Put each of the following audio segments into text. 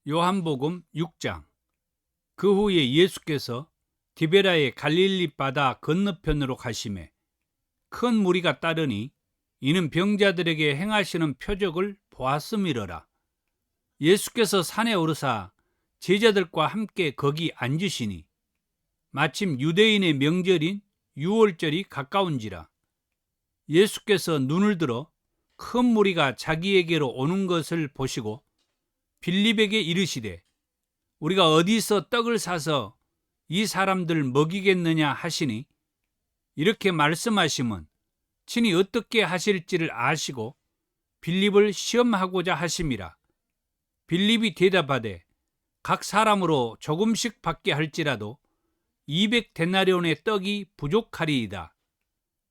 요한복음 6장. 그 후에 예수께서 디베라의 갈릴리 바다 건너편으로 가시매 큰 무리가 따르니 이는 병자들에게 행하시는 표적을 보았음이러라. 예수께서 산에 오르사 제자들과 함께 거기 앉으시니 마침 유대인의 명절인 유월절이 가까운지라. 예수께서 눈을 들어 큰 무리가 자기에게로 오는 것을 보시고 빌립에게 이르시되 우리가 어디서 떡을 사서 이 사람들 먹이겠느냐 하시니, 이렇게 말씀하심은 친히 어떻게 하실지를 아시고 빌립을 시험하고자 하심이라. 빌립이 대답하되 각 사람으로 조금씩 받게 할지라도 200데나리온의 떡이 부족하리이다.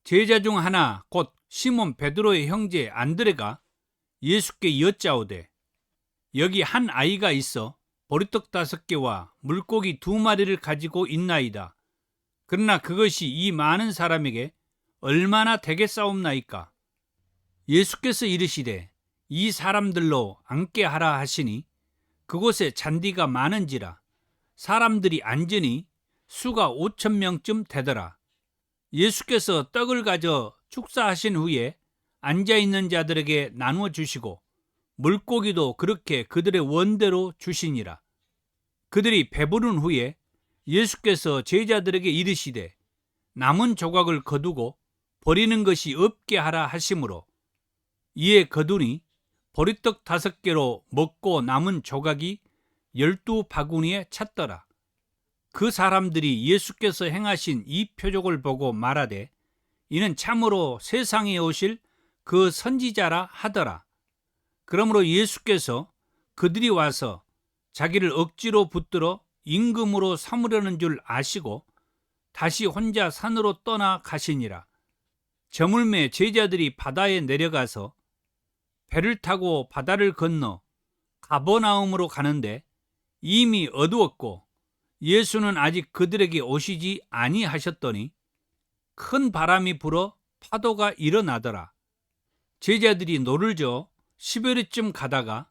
제자 중 하나 곧 시몬 베드로의 형제 안드레가 예수께 여짜오되 여기 한 아이가 있어 보리떡 5개와 물고기 2마리를 가지고 있나이다. 그러나 그것이 이 많은 사람에게 얼마나 되겠사옵나이까? 예수께서 이르시되 이 사람들로 앉게 하라 하시니 그곳에 잔디가 많은지라 사람들이 앉으니 수가 5,000명쯤 되더라. 예수께서 떡을 가져 축사하신 후에 앉아있는 자들에게 나누어 주시고 물고기도 그렇게 그들의 원대로 주시니라. 그들이 배부른 후에 예수께서 제자들에게 이르시되 남은 조각을 거두고 버리는 것이 없게 하라 하시므로 이에 거두니 보리떡 5개로 먹고 남은 조각이 12바구니에 찼더라. 그 사람들이 예수께서 행하신 이 표적을 보고 말하되 이는 참으로 세상에 오실 그 선지자라 하더라. 그러므로 예수께서 그들이 와서 자기를 억지로 붙들어 임금으로 삼으려는 줄 아시고 다시 혼자 산으로 떠나 가시니라. 저물매 제자들이 바다에 내려가서 배를 타고 바다를 건너 가버나움으로 가는데 이미 어두웠고 예수는 아직 그들에게 오시지 아니하셨더니 큰 바람이 불어 파도가 일어나더라. 제자들이 노를 저어 10여리쯤 가다가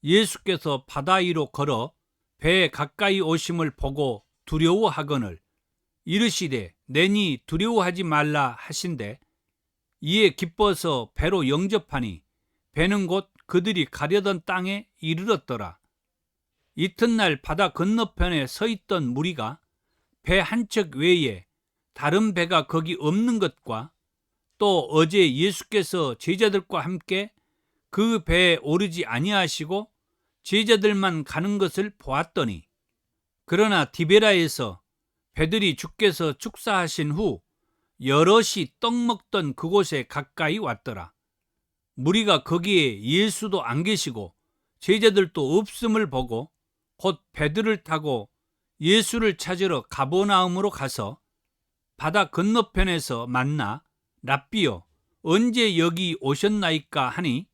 예수께서 바다 위로 걸어 배에 가까이 오심을 보고 두려워하거늘 이르시되 내니 두려워하지 말라 하신대 이에 기뻐서 배로 영접하니 배는 곧 그들이 가려던 땅에 이르렀더라. 이튿날 바다 건너편에 서 있던 무리가 배 한 척 외에 다른 배가 거기 없는 것과 또 어제 예수께서 제자들과 함께 그 배에 오르지 아니하시고 제자들만 가는 것을 보았더니, 그러나 디베라에서 배들이 주께서 축사하신 후 여럿이 떡 먹던 그곳에 가까이 왔더라. 무리가 거기에 예수도 안 계시고 제자들도 없음을 보고 곧 배들을 타고 예수를 찾으러 가버나움으로 가서 바다 건너편에서 만나 랍비여 언제 여기 오셨나이까 하니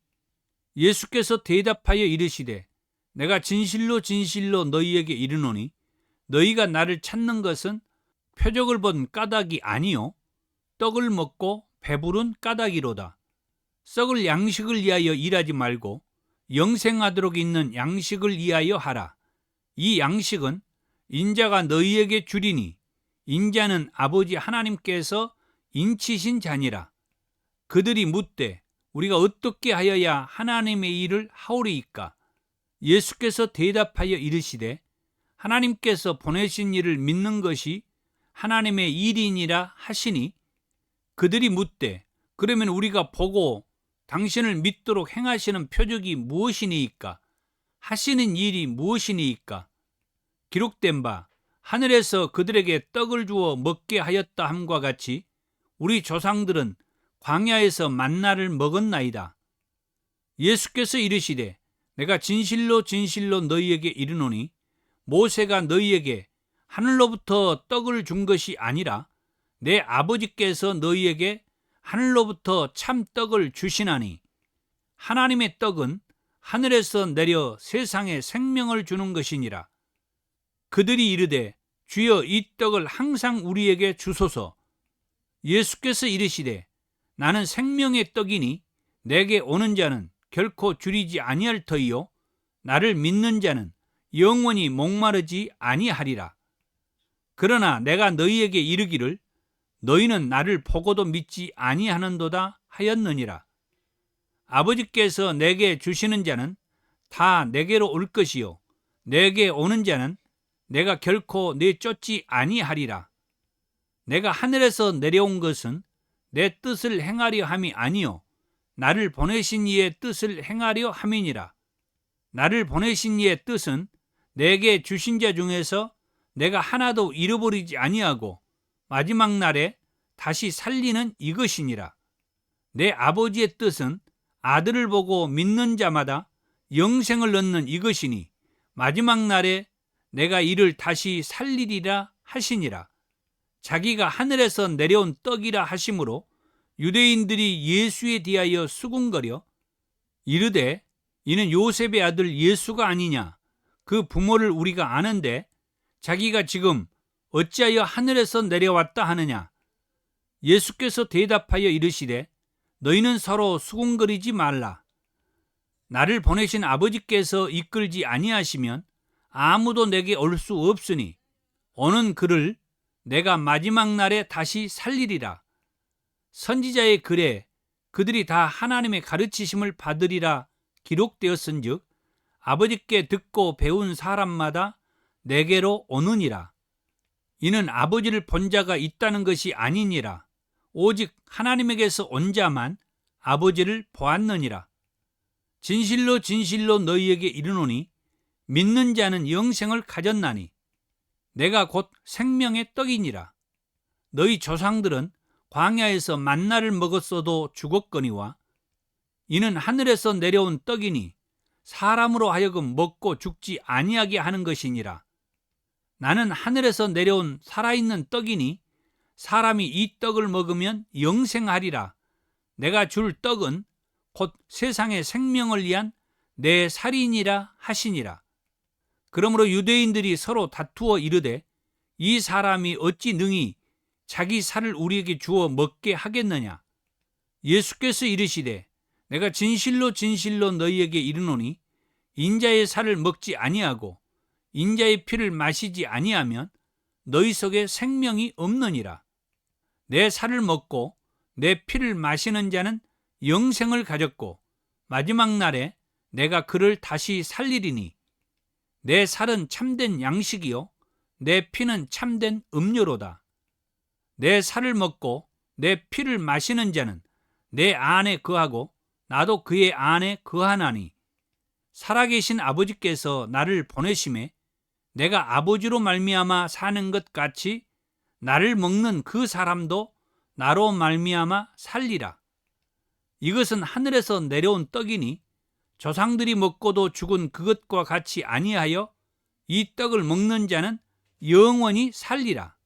예수께서 대답하여 이르시되 내가 진실로 진실로 너희에게 이르노니 너희가 나를 찾는 것은 표적을 본 까닭이 아니요 떡을 먹고 배부른 까닭이로다. 썩을 양식을 위하여 일하지 말고 영생하도록 있는 양식을 위하여 하라. 이 양식은 인자가 너희에게 주리니 인자는 아버지 하나님께서 인치신 자니라. 그들이 묻되 우리가 어떻게 하여야 하나님의 일을 하오리이까? 예수께서 대답하여 이르시되 하나님께서 보내신 일을 믿는 것이 하나님의 일이니라 하시니 그들이 묻되 그러면 우리가 보고 당신을 믿도록 행하시는 표적이 무엇이니이까? 하시는 일이 무엇이니이까? 기록된 바 하늘에서 그들에게 떡을 주어 먹게 하였다 함과 같이 우리 조상들은 광야에서 만나를 먹었나이다. 예수께서 이르시되 내가 진실로 진실로 너희에게 이르노니 모세가 너희에게 하늘로부터 떡을 준 것이 아니라 내 아버지께서 너희에게 하늘로부터 참 떡을 주시나니 하나님의 떡은 하늘에서 내려 세상에 생명을 주는 것이니라. 그들이 이르되 주여 이 떡을 항상 우리에게 주소서. 예수께서 이르시되 나는 생명의 떡이니 내게 오는 자는 결코 줄이지 아니할 터이요 나를 믿는 자는 영원히 목마르지 아니하리라. 그러나 내가 너희에게 이르기를 너희는 나를 보고도 믿지 아니하는도다 하였느니라. 아버지께서 내게 주시는 자는 다 내게로 올 것이요 내게 오는 자는 내가 결코 내쫓지 아니하리라. 내가 하늘에서 내려온 것은 내 뜻을 행하려 함이 아니요 나를 보내신 이의 뜻을 행하려 함이니라. 나를 보내신 이의 뜻은 내게 주신 자 중에서 내가 하나도 잃어버리지 아니하고 마지막 날에 다시 살리는 이것이니라. 내 아버지의 뜻은 아들을 보고 믿는 자마다 영생을 얻는 이것이니 마지막 날에 내가 이를 다시 살리리라 하시니라. 자기가 하늘에서 내려온 떡이라 하심으로 유대인들이 예수에 대하여 수군거려 이르되 이는 요셉의 아들 예수가 아니냐. 그 부모를 우리가 아는데 자기가 지금 어찌하여 하늘에서 내려왔다 하느냐. 예수께서 대답하여 이르시되 너희는 서로 수군거리지 말라. 나를 보내신 아버지께서 이끌지 아니하시면 아무도 내게 올 수 없으니 오는 그를 내가 마지막 날에 다시 살리리라. 선지자의 글에 그들이 다 하나님의 가르치심을 받으리라 기록되었은즉 아버지께 듣고 배운 사람마다 내게로 오느니라. 이는 아버지를 본 자가 있다는 것이 아니니라. 오직 하나님에게서 온 자만 아버지를 보았느니라. 진실로 진실로 너희에게 이르노니 믿는 자는 영생을 가졌나니 내가 곧 생명의 떡이니라. 너희 조상들은 광야에서 만나를 먹었어도 죽었거니와 이는 하늘에서 내려온 떡이니 사람으로 하여금 먹고 죽지 아니하게 하는 것이니라. 나는 하늘에서 내려온 살아있는 떡이니 사람이 이 떡을 먹으면 영생하리라. 내가 줄 떡은 곧 세상의 생명을 위한 내 살이니라 하시니라. 그러므로 유대인들이 서로 다투어 이르되 이 사람이 어찌 능히 자기 살을 우리에게 주어 먹게 하겠느냐. 예수께서 이르시되 내가 진실로 진실로 너희에게 이르노니 인자의 살을 먹지 아니하고 인자의 피를 마시지 아니하면 너희 속에 생명이 없느니라. 내 살을 먹고 내 피를 마시는 자는 영생을 가졌고 마지막 날에 내가 그를 다시 살리리니 내 살은 참된 양식이요 내 피는 참된 음료로다. 내 살을 먹고 내 피를 마시는 자는 내 안에 거하고 나도 그의 안에 거하나니 살아계신 아버지께서 나를 보내심에 내가 아버지로 말미암아 사는 것 같이 나를 먹는 그 사람도 나로 말미암아 살리라. 이것은 하늘에서 내려온 떡이니 조상들이 먹고도 죽은 그것과 같이 아니하여 이 떡을 먹는 자는 영원히 살리라.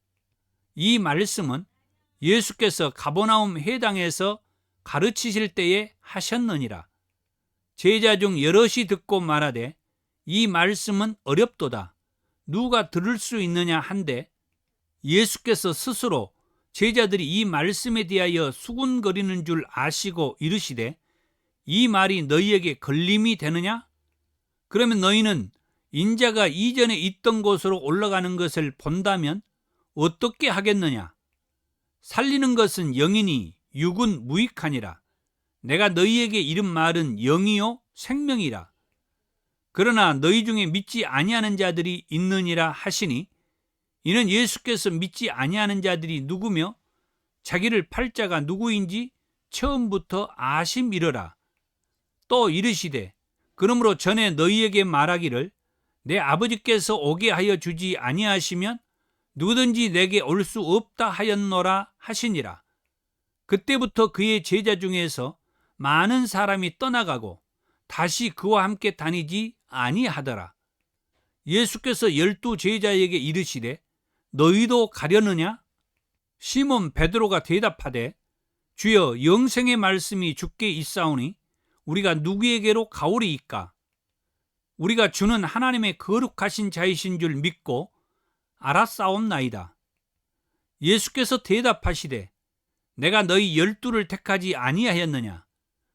이 말씀은 예수께서 가버나움 회당에서 가르치실 때에 하셨느니라. 제자 중 여럿이 듣고 말하되 이 말씀은 어렵도다. 누가 들을 수 있느냐 한데 예수께서 스스로 제자들이 이 말씀에 대하여 수군거리는 줄 아시고 이르시되 이 말이 너희에게 걸림이 되느냐? 그러면 너희는 인자가 이전에 있던 곳으로 올라가는 것을 본다면 어떻게 하겠느냐? 살리는 것은 영이니 육은 무익하니라. 내가 너희에게 이른 말은 영이요 생명이라. 그러나 너희 중에 믿지 아니하는 자들이 있느니라 하시니 이는 예수께서 믿지 아니하는 자들이 누구며 자기를 팔 자가 누구인지 처음부터 아심이러라. 또 이르시되 그러므로 전에 너희에게 말하기를 내 아버지께서 오게 하여 주지 아니하시면 누구든지 내게 올 수 없다 하였노라 하시니라. 그때부터 그의 제자 중에서 많은 사람이 떠나가고 다시 그와 함께 다니지 아니하더라. 예수께서 12 제자에게 이르시되 너희도 가려느냐? 시몬 베드로가 대답하되 주여 영생의 말씀이 주께 있사오니 우리가 누구에게로 가오리이까? 우리가 주는 하나님의 거룩하신 자이신 줄 믿고 알았사옵나이다. 예수께서 대답하시되 내가 너희 12를 택하지 아니하였느냐?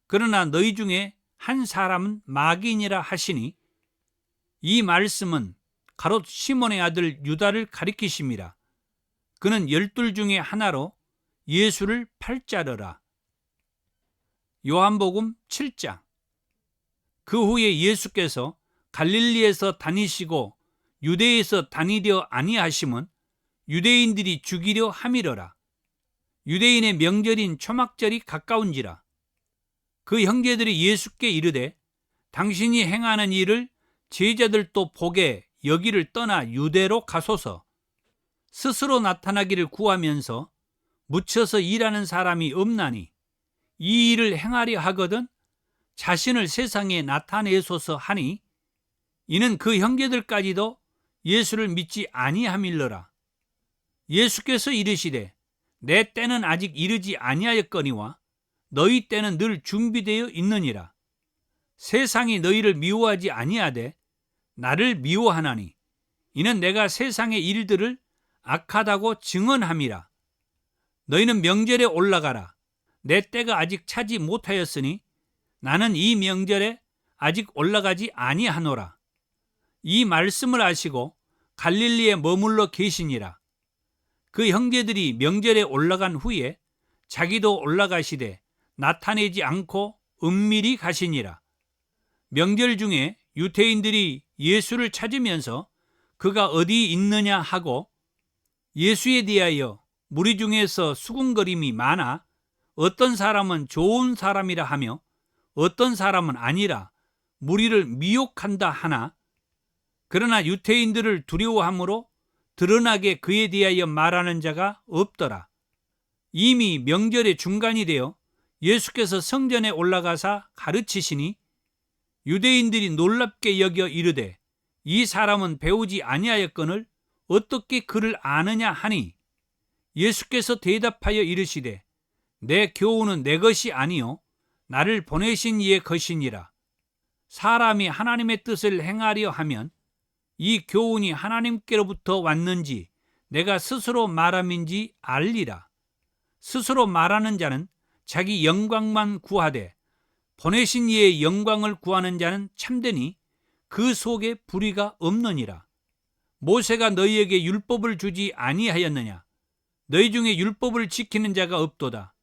그러나 너희 중에 한 사람은 마귀니라 하시니 이 말씀은 가롯 시몬의 아들 유다를 가리키심이라. 그는 12 중에 하나로 예수를 팔자르라. 요한복음 7장. 그 후에 예수께서 갈릴리에서 다니시고 유대에서 다니려 아니하심은 유대인들이 죽이려 함이러라. 유대인의 명절인 초막절이 가까운지라. 그 형제들이 예수께 이르되 당신이 행하는 일을 제자들도 보게 여기를 떠나 유대로 가소서. 스스로 나타나기를 구하면서 묻혀서 일하는 사람이 없나니 이 일을 행하려 하거든 자신을 세상에 나타내소서 하니, 이는 그 형제들까지도 예수를 믿지 아니함일러라. 예수께서 이르시되 내 때는 아직 이르지 아니하였거니와 너희 때는 늘 준비되어 있느니라. 세상이 너희를 미워하지 아니하되 나를 미워하나니 이는 내가 세상의 일들을 악하다고 증언함이라. 너희는 명절에 올라가라. 내 때가 아직 차지 못하였으니 나는 이 명절에 아직 올라가지 아니하노라. 이 말씀을 하시고 갈릴리에 머물러 계시니라. 그 형제들이 명절에 올라간 후에 자기도 올라가시되 나타내지 않고 은밀히 가시니라. 명절 중에 유대인들이 예수를 찾으면서 그가 어디 있느냐 하고 예수에 대하여 무리 중에서 수군거림이 많아 어떤 사람은 좋은 사람이라 하며 어떤 사람은 아니라 무리를 미혹한다 하나, 그러나 유대인들을 두려워함으로 드러나게 그에 대하여 말하는 자가 없더라. 이미 명절의 중간이 되어 예수께서 성전에 올라가사 가르치시니 유대인들이 놀랍게 여겨 이르되 이 사람은 배우지 아니하였거늘 어떻게 그를 아느냐 하니, 예수께서 대답하여 이르시되 내 교훈은 내 것이 아니요 나를 보내신 이의 것이니라. 사람이 하나님의 뜻을 행하려 하면 이 교훈이 하나님께로부터 왔는지 내가 스스로 말함인지 알리라. 스스로 말하는 자는 자기 영광만 구하되 보내신 이의 영광을 구하는 자는 참되니 그 속에 불의가 없느니라. 모세가 너희에게 율법을 주지 아니하였느냐? 너희 중에 율법을 지키는 자가 없도다.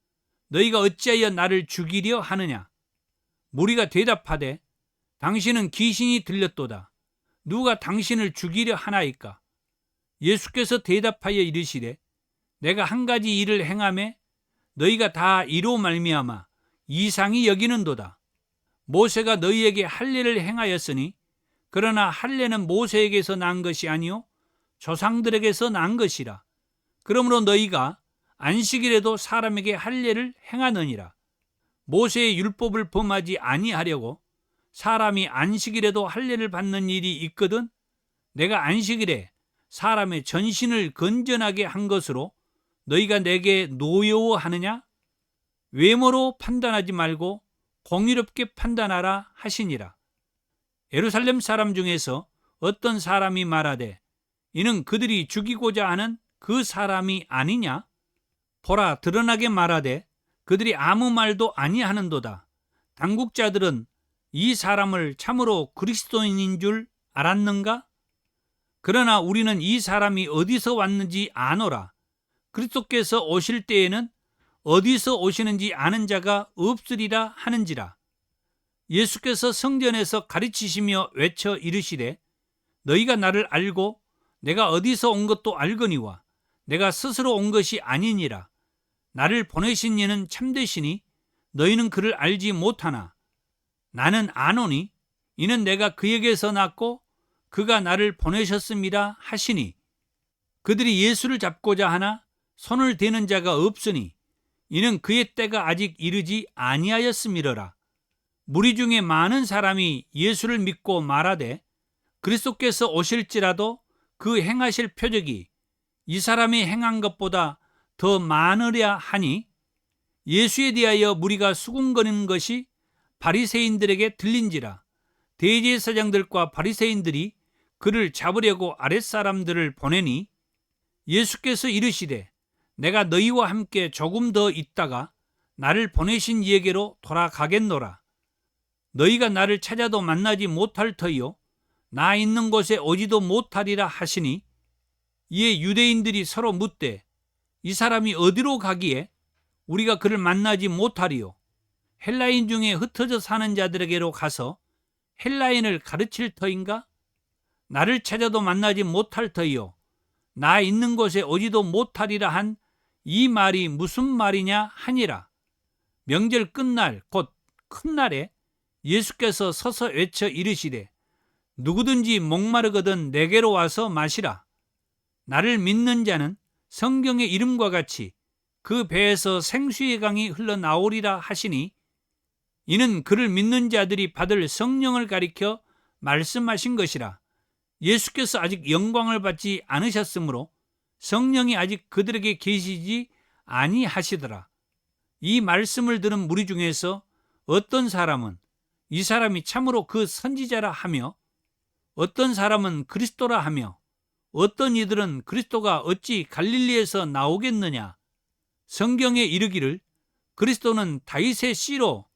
너희가 어찌하여 나를 죽이려 하느냐? 무리가 대답하되 당신은 귀신이 들렸도다. 누가 당신을 죽이려 하나이까? 예수께서 대답하여 이르시되 내가 한 가지 일을 행하매 너희가 다 이로 말미암아 이상히 여기는도다. 모세가 너희에게 할례를 행하였으니 그러나 할례는 모세에게서 난 것이 아니요 조상들에게서 난 것이라. 그러므로 너희가 안식일에도 사람에게 할례를 행하느니라. 모세의 율법을 범하지 아니하려고 사람이 안식일에도 할례를 받는 일이 있거든 내가 안식일에 사람의 전신을 건전하게 한 것으로 너희가 내게 노여워하느냐? 외모로 판단하지 말고 공의롭게 판단하라 하시니라. 예루살렘 사람 중에서 어떤 사람이 말하되 이는 그들이 죽이고자 하는 그 사람이 아니냐? 보라, 드러나게 말하되 그들이 아무 말도 아니하는도다. 당국자들은 이 사람을 참으로 그리스도인인 줄 알았는가? 그러나 우리는 이 사람이 어디서 왔는지 아노라. 그리스도께서 오실 때에는 어디서 오시는지 아는 자가 없으리라 하는지라. 예수께서 성전에서 가르치시며 외쳐 이르시되 너희가 나를 알고 내가 어디서 온 것도 알거니와 내가 스스로 온 것이 아니니라. 나를 보내신 이는 참되시니 너희는 그를 알지 못하나 나는 아노니 이는 내가 그에게서 났고 그가 나를 보내셨습니다 하시니, 그들이 예수를 잡고자 하나 손을 대는 자가 없으니 이는 그의 때가 아직 이르지 아니하였음이러라. 무리 중에 많은 사람이 예수를 믿고 말하되 그리스도께서 오실지라도 그 행하실 표적이 이 사람이 행한 것보다 더 많으랴 하니, 예수에 대하여 무리가 수군거리는 것이 바리새인들에게 들린지라. 대제사장들과 바리새인들이 그를 잡으려고 아랫사람들을 보내니 예수께서 이르시되 내가 너희와 함께 조금 더 있다가 나를 보내신 이에게로 돌아가겠노라. 너희가 나를 찾아도 만나지 못할 터이요 나 있는 곳에 오지도 못하리라 하시니, 이에 유대인들이 서로 묻되 이 사람이 어디로 가기에 우리가 그를 만나지 못하리요? 헬라인 중에 흩어져 사는 자들에게로 가서 헬라인을 가르칠 터인가? 나를 찾아도 만나지 못할 터이요, 나 있는 곳에 오지도 못하리라 한 이 말이 무슨 말이냐 하니라. 명절 끝날 곧 큰 날에 예수께서 서서 외쳐 이르시되 누구든지 목마르거든 내게로 와서 마시라. 나를 믿는 자는 성경의 이름과 같이 그 배에서 생수의 강이 흘러나오리라 하시니, 이는 그를 믿는 자들이 받을 성령을 가리켜 말씀하신 것이라. 예수께서 아직 영광을 받지 않으셨으므로 성령이 아직 그들에게 계시지 아니하시더라. 이 말씀을 들은 무리 중에서 어떤 사람은 이 사람이 참으로 그 선지자라 하며, 어떤 사람은 그리스도라 하며, 어떤 이들은 그리스도가 어찌 갈릴리에서 나오겠느냐, 성경에 이르기를 그리스도는 다윗의 씨로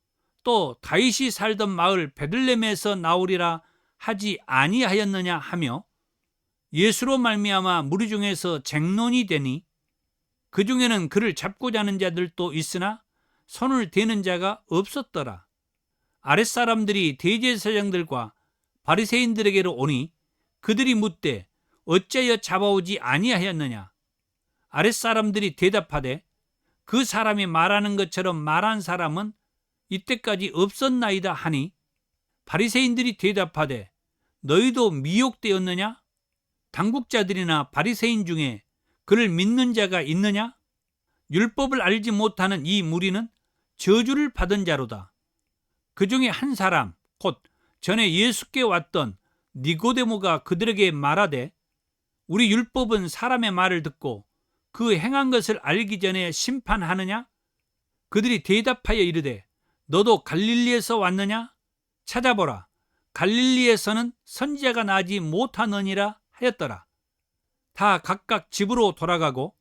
또 다윗이 살던 마을 베들레헴에서 나오리라 하지 아니하였느냐 하며, 예수로 말미암아 무리 중에서 쟁론이 되니 그 중에는 그를 잡고자 하는 자들도 있으나 손을 대는 자가 없었더라. 아랫사람들이 대제사장들과 바리새인들에게로 오니 그들이 묻되 어찌하여 잡아오지 아니하였느냐? 아랫사람들이 대답하되 그 사람이 말하는 것처럼 말한 사람은 이때까지 없었나이다 하니, 바리새인들이 대답하되 너희도 미혹되었느냐? 당국자들이나 바리새인 중에 그를 믿는 자가 있느냐? 율법을 알지 못하는 이 무리는 저주를 받은 자로다. 그 중에 한 사람 곧 전에 예수께 왔던 니고데모가 그들에게 말하되 우리 율법은 사람의 말을 듣고 그 행한 것을 알기 전에 심판하느냐? 그들이 대답하여 이르되 너도 갈릴리에서 왔느냐? 찾아보라, 갈릴리에서는 선지자가 나지 못하느니라 하였더라. 다 각각 집으로 돌아가고